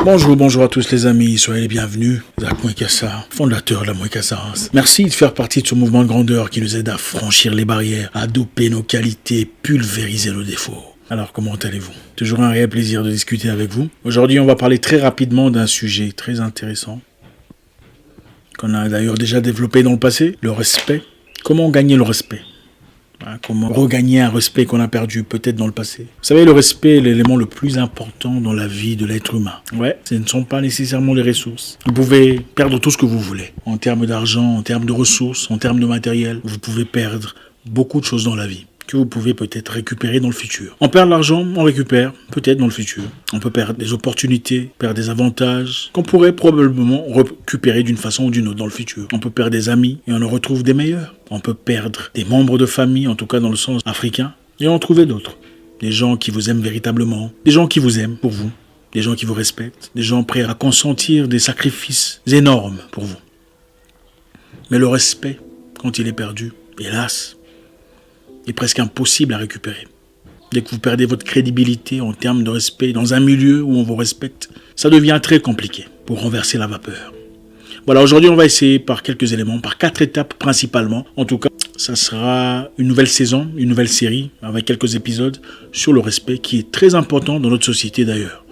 Bonjour à tous les amis, soyez les bienvenus. Zach Mouekassa, fondateur de la Mouekassa. Merci de faire partie de ce mouvement de grandeur qui nous aide à franchir les barrières, à doper nos qualités, pulvériser nos défauts. Alors comment allez-vous? Toujours un réel plaisir de discuter avec vous. Aujourd'hui on va parler très rapidement d'un sujet très intéressant qu'on a d'ailleurs déjà développé dans le passé, le respect. Comment gagner le respect? Comment regagner un respect qu'on a perdu peut-être dans le passé. Vous savez, le respect est l'élément le plus important dans la vie de l'être humain. Ouais, ce ne sont pas nécessairement les ressources. Vous pouvez perdre tout ce que vous voulez. En termes d'argent, en termes de ressources, en termes de matériel. Vous pouvez perdre beaucoup de choses dans la vie que vous pouvez peut-être récupérer dans le futur. On perd de l'argent, on récupère peut-être dans le futur. On peut perdre des opportunités, perdre des avantages qu'on pourrait probablement récupérer d'une façon ou d'une autre dans le futur. On peut perdre des amis et on en retrouve des meilleurs. On peut perdre des membres de famille, en tout cas dans le sens africain, et en trouver d'autres. Des gens qui vous aiment véritablement, des gens qui vous aiment pour vous, des gens qui vous respectent, des gens prêts à consentir des sacrifices énormes pour vous. Mais le respect, quand il est perdu, hélas, est presque impossible à récupérer. Dès que vous perdez votre crédibilité en termes de respect dans un milieu où on vous respecte, ça devient très compliqué pour renverser la vapeur. Voilà, aujourd'hui on va essayer par quelques éléments, par 4 étapes principalement. En tout cas, ça sera une nouvelle saison, une nouvelle série avec quelques épisodes sur le respect qui est très important dans notre société d'ailleurs.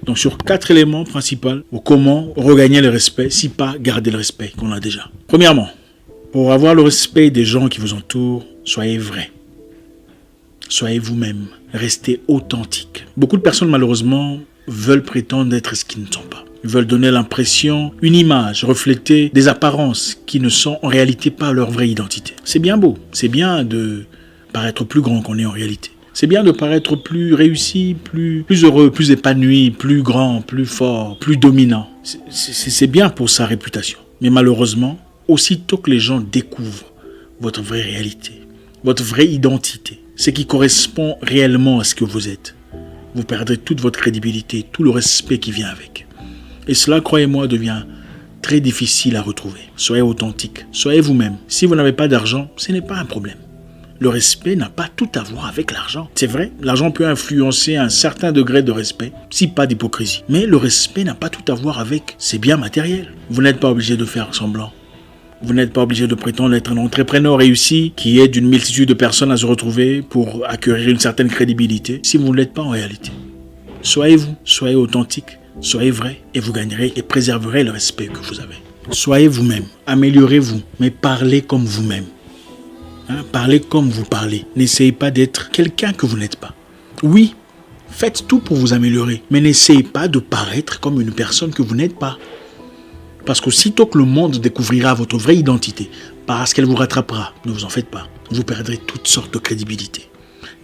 Donc sur 4 éléments principaux, comment regagner le respect, si pas garder le respect qu'on a déjà. Premièrement, pour avoir le respect des gens qui vous entourent, soyez vrai. Soyez vous-même. Restez authentique. Beaucoup de personnes, malheureusement, veulent prétendre être ce qu'ils ne sont pas. Ils veulent donner l'impression, une image, refléter des apparences qui ne sont en réalité pas leur vraie identité. C'est bien beau. C'est bien de paraître plus grand qu'on est en réalité. C'est bien de paraître plus réussi, plus heureux, plus épanoui, plus grand, plus fort, plus dominant. C'est bien pour sa réputation. Mais malheureusement, aussitôt que les gens découvrent votre vraie réalité, votre vraie identité, ce qui correspond réellement à ce que vous êtes, vous perdrez toute votre crédibilité, tout le respect qui vient avec. Et cela, croyez-moi, devient très difficile à retrouver. Soyez authentique, soyez vous-même. Si vous n'avez pas d'argent, ce n'est pas un problème. Le respect n'a pas tout à voir avec l'argent. C'est vrai, l'argent peut influencer un certain degré de respect, si pas d'hypocrisie. Mais le respect n'a pas tout à voir avec ses biens matériels. Vous n'êtes pas obligé de faire semblant. Vous n'êtes pas obligé de prétendre être un entrepreneur réussi qui aide une multitude de personnes à se retrouver pour acquérir une certaine crédibilité si vous ne l'êtes pas en réalité. Soyez vous, soyez authentique, soyez vrai et vous gagnerez et préserverez le respect que vous avez. Soyez vous-même, améliorez-vous, mais parlez comme vous-même. Parlez comme vous parlez. N'essayez pas d'être quelqu'un que vous n'êtes pas. Oui, faites tout pour vous améliorer, mais n'essayez pas de paraître comme une personne que vous n'êtes pas. Parce qu'aussitôt que le monde découvrira votre vraie identité, parce qu'elle vous rattrapera, ne vous en faites pas, vous perdrez toutes sortes de crédibilité.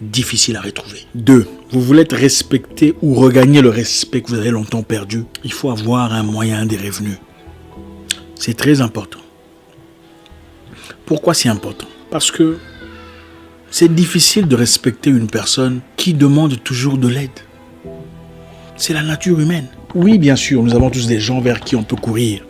Difficile à retrouver. 2. Vous voulez être respecté ou regagner le respect que vous avez longtemps perdu, il faut avoir un moyen des revenus. C'est très important. Pourquoi c'est important? Parce que c'est difficile de respecter une personne qui demande toujours de l'aide. C'est la nature humaine. Oui, bien sûr, nous avons tous des gens vers qui on peut courir.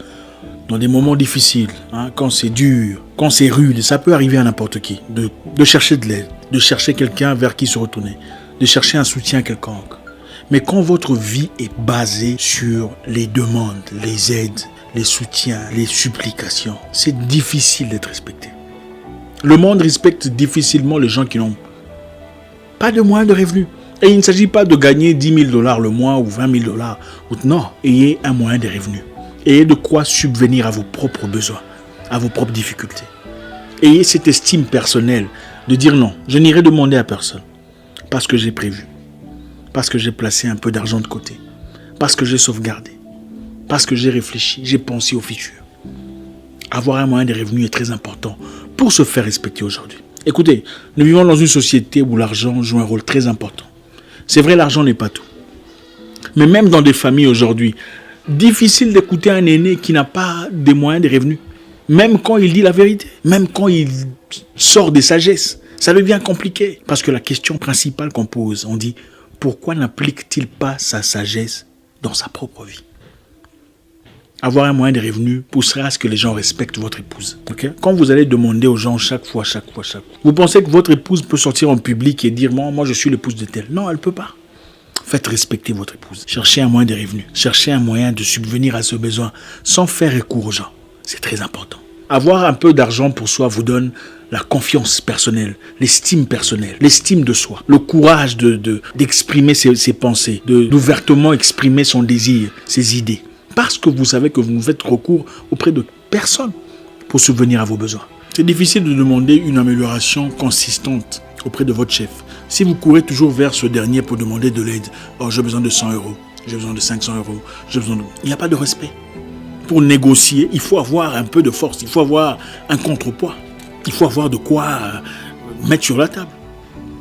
Dans des moments difficiles, quand c'est dur, quand c'est rude, ça peut arriver à n'importe qui. De chercher de l'aide, de chercher quelqu'un vers qui se retourner, de chercher un soutien quelconque. Mais quand votre vie est basée sur les demandes, les aides, les soutiens, les supplications, c'est difficile d'être respecté. Le monde respecte difficilement les gens qui n'ont pas de moyens de revenus. Et il ne s'agit pas de gagner 10 000 $ le mois ou 20 000 $. Non, ayez un moyen de revenus. Ayez de quoi subvenir à vos propres besoins, à vos propres difficultés. Ayez cette estime personnelle de dire non, je n'irai demander à personne. Parce que j'ai prévu. Parce que j'ai placé un peu d'argent de côté. Parce que j'ai sauvegardé. Parce que j'ai réfléchi, j'ai pensé au futur. Avoir un moyen de revenus est très important pour se faire respecter aujourd'hui. Écoutez, nous vivons dans une société où l'argent joue un rôle très important. C'est vrai, l'argent n'est pas tout. Mais même dans des familles aujourd'hui, difficile d'écouter un aîné qui n'a pas des moyens de revenus. Même quand il dit la vérité, même quand il sort des sagesses, ça devient compliqué. Parce que la question principale qu'on pose, on dit, pourquoi n'applique-t-il pas sa sagesse dans sa propre vie? Avoir un moyen de revenus poussera à ce que les gens respectent votre épouse. Okay? Quand vous allez demander aux gens chaque fois, vous pensez que votre épouse peut sortir en public et dire moi je suis l'épouse de tel. Non, elle ne peut pas. Faites respecter votre épouse. Cherchez un moyen de revenus. Cherchez un moyen de subvenir à ce besoin sans faire recours aux gens. C'est très important. Avoir un peu d'argent pour soi vous donne la confiance personnelle, l'estime personnelle, l'estime de soi, le courage d'exprimer ses pensées, d'ouvertement exprimer son désir, ses idées. Parce que vous savez que vous ne faites recours auprès de personne pour subvenir à vos besoins. C'est difficile de demander une amélioration consistante auprès de votre chef. Si vous courez toujours vers ce dernier pour demander de l'aide, oh, j'ai besoin de 100 €, j'ai besoin de 500 €, j'ai besoin de... Il n'y a pas de respect. Pour négocier, il faut avoir un peu de force, il faut avoir un contrepoids. Il faut avoir de quoi mettre sur la table.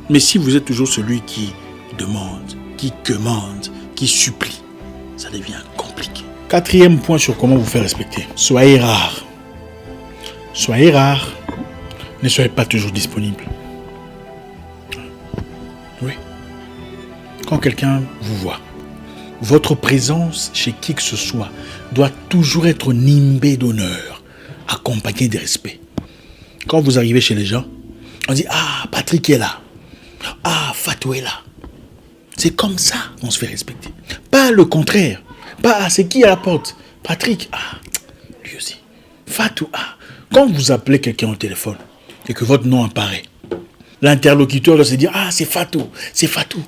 Mais si vous êtes toujours celui qui demande, qui commande, qui supplie, ça devient compliqué. 4e point sur comment vous faire respecter. Soyez rare. Soyez rare. Ne soyez pas toujours disponible. Oui. Quand quelqu'un vous voit, votre présence chez qui que ce soit doit toujours être nimbée d'honneur, accompagnée de respect. Quand vous arrivez chez les gens, on dit « Ah, Patrick est là. Ah, Fatou est là. » C'est comme ça qu'on se fait respecter. Pas le contraire. Pas « Ah, c'est qui à la porte? Patrick. Ah, lui aussi. Fatou. Ah. » Quand vous appelez quelqu'un au téléphone et que votre nom apparaît, l'interlocuteur doit se dire « Ah, c'est Fatou. C'est Fatou.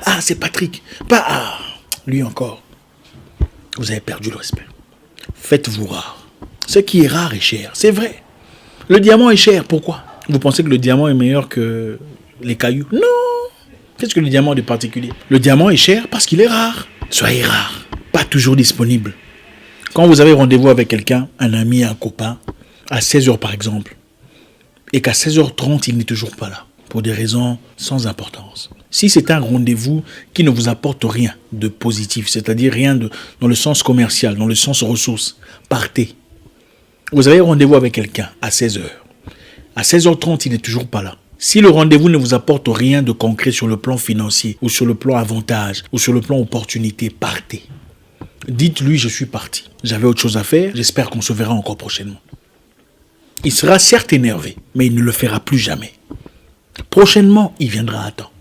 Ah, c'est Patrick. Pas « Ah, lui encore. » Vous avez perdu le respect. Faites-vous rare. Ce qui est rare est cher. C'est vrai. Le diamant est cher, pourquoi? Vous pensez que le diamant est meilleur que les cailloux? Non. Qu'est-ce que le diamant de particulier? Le diamant est cher parce qu'il est rare. Soyez rare, pas toujours disponible. Quand vous avez rendez-vous avec quelqu'un, un ami, un copain, à 16h par exemple, et qu'à 16h30, il n'est toujours pas là, pour des raisons sans importance. Si c'est un rendez-vous qui ne vous apporte rien de positif, c'est-à-dire rien dans le sens commercial, dans le sens ressources, partez. Vous avez rendez-vous avec quelqu'un à 16h. À 16h30, il n'est toujours pas là. Si le rendez-vous ne vous apporte rien de concret sur le plan financier, ou sur le plan avantage, ou sur le plan opportunité, partez. Dites-lui, je suis parti. J'avais autre chose à faire, j'espère qu'on se verra encore prochainement. Il sera certes énervé, mais il ne le fera plus jamais. Prochainement, il viendra à temps.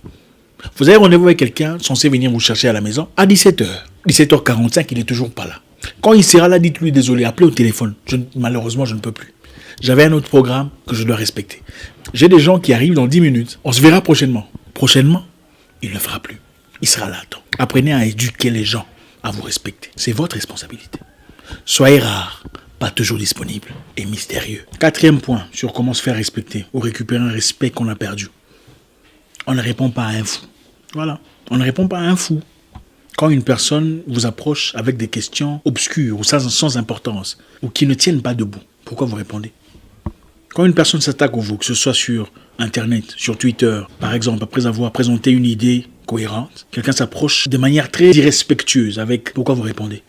Vous avez rendez-vous avec quelqu'un censé venir vous chercher à la maison à 17h. 17h45, il n'est toujours pas là. Quand il sera là, dites-lui désolé, appelez au téléphone. Malheureusement, je ne peux plus. J'avais un autre programme que je dois respecter. J'ai des gens qui arrivent dans 10 minutes. On se verra prochainement. Prochainement, il ne le fera plus. Il sera là à temps. Apprenez à éduquer les gens à vous respecter. C'est votre responsabilité. Soyez rare, pas toujours disponible et mystérieux. 4e point sur comment se faire respecter ou récupérer un respect qu'on a perdu. On ne répond pas à un fou. Voilà. On ne répond pas à un fou. Quand une personne vous approche avec des questions obscures ou sans importance, ou qui ne tiennent pas debout, pourquoi vous répondez? Quand une personne s'attaque à vous, que ce soit sur Internet, sur Twitter, par exemple, après avoir présenté une idée cohérente, quelqu'un s'approche de manière très irrespectueuse avec pourquoi vous répondez?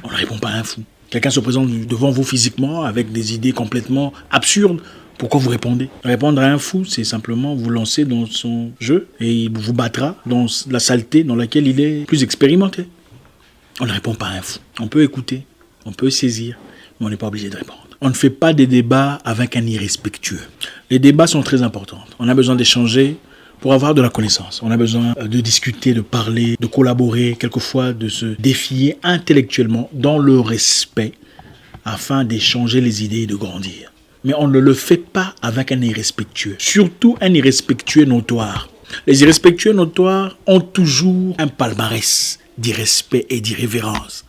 On ne répond pas à un fou. Quelqu'un se présente devant vous physiquement avec des idées complètement absurdes. Pourquoi vous répondez? Répondre à un fou, c'est simplement vous lancer dans son jeu et il vous battra dans la saleté dans laquelle il est plus expérimenté. On ne répond pas à un fou. On peut écouter, on peut saisir, mais on n'est pas obligé de répondre. On ne fait pas des débats avec un irrespectueux. Les débats sont très importants. On a besoin d'échanger pour avoir de la connaissance. On a besoin de discuter, de parler, de collaborer, quelquefois de se défier intellectuellement dans le respect afin d'échanger les idées et de grandir. Mais on ne le fait pas avec un irrespectueux. Surtout un irrespectueux notoire. Les irrespectueux notoires ont toujours un palmarès d'irrespect et d'irrévérence.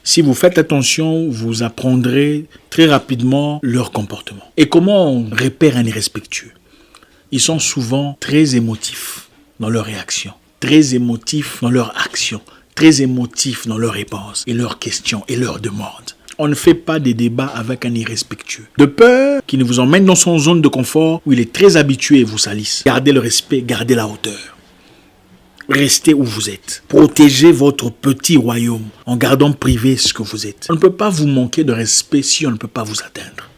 Si vous faites attention, vous apprendrez très rapidement leur comportement. Et comment on repère un irrespectueux? Ils sont souvent très émotifs dans leurs réactions, très émotifs dans leurs actions, très émotifs dans leurs réponses et leurs questions et leurs demandes. On ne fait pas des débats avec un irrespectueux. De peur qu'il ne vous emmène dans son zone de confort où il est très habitué et vous salisse. Gardez le respect, gardez la hauteur. Restez où vous êtes. Protégez votre petit royaume en gardant privé ce que vous êtes. On ne peut pas vous manquer de respect si on ne peut pas vous atteindre.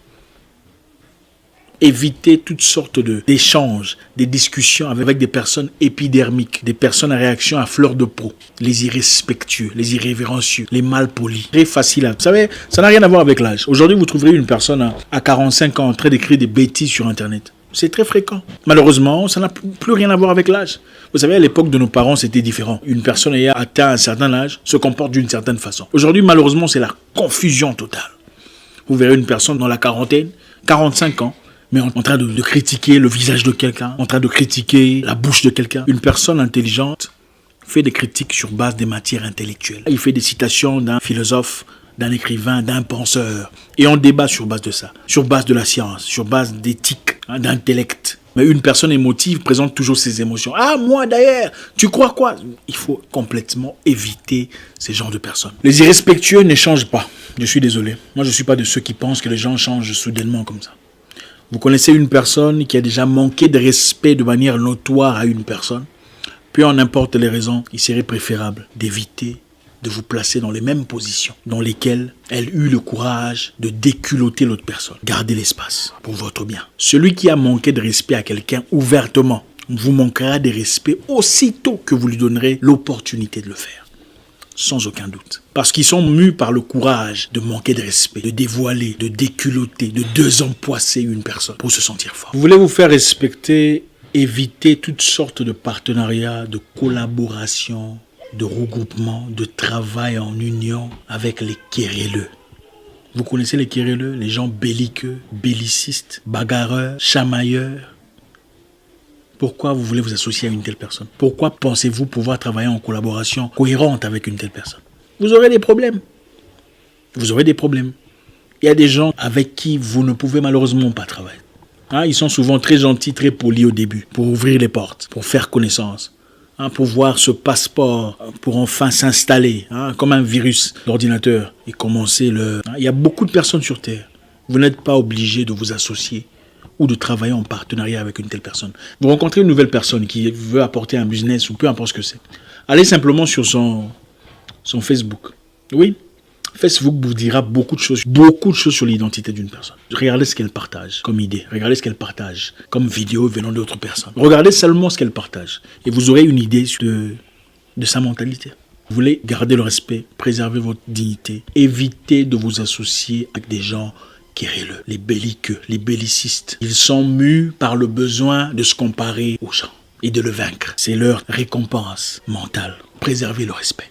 Évitez toutes sortes d'échanges, des discussions avec des personnes épidermiques, des personnes à réaction à fleur de peau, les irrespectueux, les irrévérencieux, les malpolis. Très facile à... Vous savez, ça n'a rien à voir avec l'âge. Aujourd'hui, vous trouverez une personne à 45 ans en train d'écrire des bêtises sur Internet. C'est très fréquent. Malheureusement, ça n'a plus rien à voir avec l'âge. Vous savez, à l'époque de nos parents, c'était différent. Une personne ayant atteint un certain âge se comporte d'une certaine façon. Aujourd'hui, malheureusement, c'est la confusion totale. Vous verrez une personne dans la quarantaine, 45 ans, mais en train de critiquer le visage de quelqu'un, en train de critiquer la bouche de quelqu'un. Une personne intelligente fait des critiques sur base des matières intellectuelles. Il fait des citations d'un philosophe, d'un écrivain, d'un penseur. Et on débat sur base de ça, sur base de la science, sur base d'éthique, d'intellect. Mais une personne émotive présente toujours ses émotions. Ah, moi d'ailleurs, tu crois quoi? Il faut complètement éviter ces genres de personnes. Les irrespectueux n'échangent pas. Je suis désolé. Moi, je ne suis pas de ceux qui pensent que les gens changent soudainement comme ça. Vous connaissez une personne qui a déjà manqué de respect de manière notoire à une personne. Peu en importe les raisons, il serait préférable d'éviter de vous placer dans les mêmes positions dans lesquelles elle eut le courage de déculotter l'autre personne. Gardez l'espace pour votre bien. Celui qui a manqué de respect à quelqu'un ouvertement vous manquera de respect aussitôt que vous lui donnerez l'opportunité de le faire. Sans aucun doute. Parce qu'ils sont mus par le courage de manquer de respect, de dévoiler, de déculotter, de désempoisser une personne pour se sentir fort. Vous voulez vous faire respecter, évitez toutes sortes de partenariats, de collaborations, de regroupement, de travail en union avec les querelleux. Vous connaissez les querelleux, les gens belliqueux, bellicistes, bagarreurs, chamailleurs. Pourquoi vous voulez vous associer à une telle personne? Pourquoi pensez-vous pouvoir travailler en collaboration cohérente avec une telle personne? Vous aurez des problèmes. Vous aurez des problèmes. Il y a des gens avec qui vous ne pouvez malheureusement pas travailler. Ils sont souvent très gentils, très polis au début, pour ouvrir les portes, pour faire connaissance. Pour voir ce passeport, pour enfin s'installer, comme un virus, l'ordinateur, et commencer Il y a beaucoup de personnes sur Terre. Vous n'êtes pas obligé de vous associer ou de travailler en partenariat avec une telle personne. Vous rencontrez une nouvelle personne qui veut apporter un business ou peu importe ce que c'est. Allez simplement sur son Facebook. Oui, Facebook vous dira beaucoup de choses sur l'identité d'une personne. Regardez ce qu'elle partage comme idée. Regardez ce qu'elle partage comme vidéo venant d'autres personnes. Regardez seulement ce qu'elle partage. Et vous aurez une idée de sa mentalité. Vous voulez garder le respect, préserver votre dignité. Évitez de vous associer avec des gens querelleux, les belliqueux, les bellicistes. Ils sont mus par le besoin de se comparer aux gens et de le vaincre. C'est leur récompense mentale. Préservez le respect.